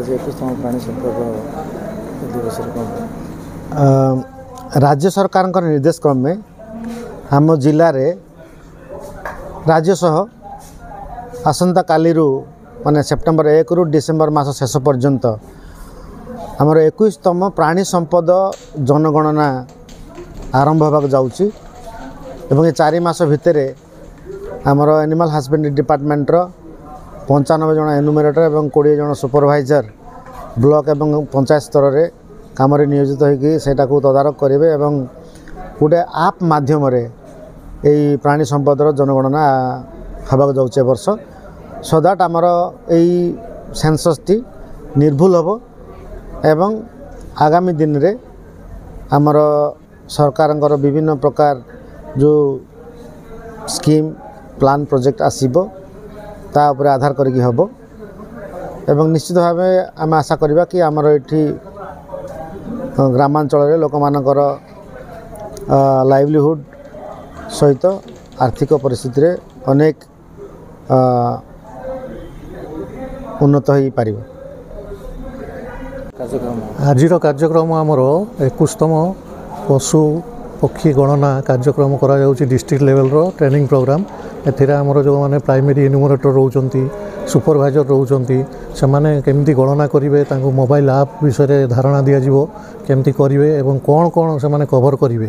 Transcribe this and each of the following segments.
आज 21तम प्राणी संपद दिवस राज्य सरकार निर्देश क्रम में आम जिले में राज्य सह आसंता काली माने सेप्टेम्बर 1 रु डिसेम्बर मास शेष पर्यंत आमर 21तम प्राणी संपद जनगणना आरंभ होगा जाऊँगी ये 4 मास भितर आमर एनिमल हस्बेंडरी डिपार्टमेंट 95 जन एनुमेरेटर और 20 जन सुपरवाइजर ब्लॉक एवं पंचायत स्तर में काम नियोजित होगी तदारख करेंगे और गोटे आप माध्यम प्राणी संपदर जनगणना होगा जाऊँचे वर्ष सो दैट आमर यही सेंसस टी निर्भुल हम एवं आगामी दिन रे आमर सरकार विभिन्न प्रकार जो स्कीम प्लान प्रोजेक्ट आसीबो ता उपरे आधार करके हम एवं निश्चित भाव आम आशा करवा कि आमर ये ग्रामांचल लोक मानकर लाइवलीहुड सहित आर्थिक परिस्थिति रे अनेक उन्नत हो पार। आज कार्यक्रम आमर 21तम पशु पक्षी गणना कार्यक्रम करा जाउची डिस्ट्रिक्ट लेवल रो ट्रेनिंग प्रोग्राम एथिरा आमर जो माने प्राइमरी एनुमरेटर रोचंती सुपरवाइजर रोचंती से माने केमती गणना करिवे तांको मोबाइल ऐप विषय धारणा दिया जिवो केमती करिवे एवं कोन कोन से माने कवर करिवे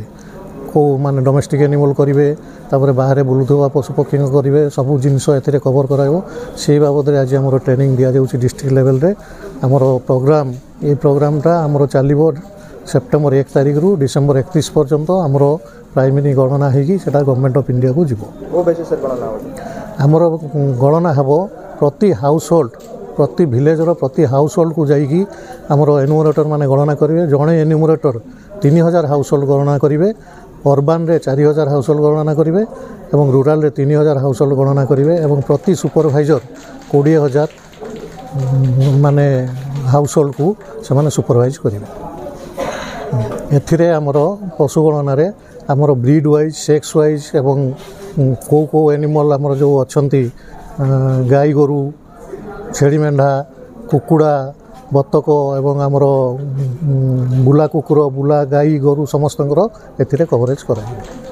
को माने डोमेस्टिक एनिमल करिवे तापर बाहर बुलुथवा पशु पक्षी करिवे सब जिनस एथिरे कवर कराइबो से बाबद आज आमर ट्रेनिंग दिया जाउची डिस्ट्रिक्ट लेवल रे आमर प्रोग्राम ये प्रोग्रामटा आमर चलिबो सेप्टेम्बर 1 तारिख रु डिसेम्बर 31 पर्यंत आमर प्राइमरी गणना होगी सेटा गवर्नमेंट ऑफ इंडिया को जीवो वो बेसिस गणना आमर गणना हेबो प्रति हाउस होल्ड प्रति विलेज रो प्रति हाउस होल्ड को जाइकी आमर एनुमरेटर माने गणना करिवे जणे एनुमरेटर 3000 हाउस होल्ड गणना करिवे अर्बान रे 4000 हाउस होल्ड गणना करिवे एवं रूरल रे 3000 हाउस होल्ड गणना करिवे एवं प्रति सुपरवाइजर 20000 माने हाउस होल्ड को से माने सुपरवाइज करिवे एथिरे आमर पशु गणना रे आमर ब्रीड वाइज सेक्स वाइज एवं को एनिमल आमर जो अच्छी गाई गोरु छेड़ी मेढ़ा कुकुड़ा बतक एवं आमर बुला कुकुर बुला गाई गोरु समस्त एथिरे कवरेज कराइबे।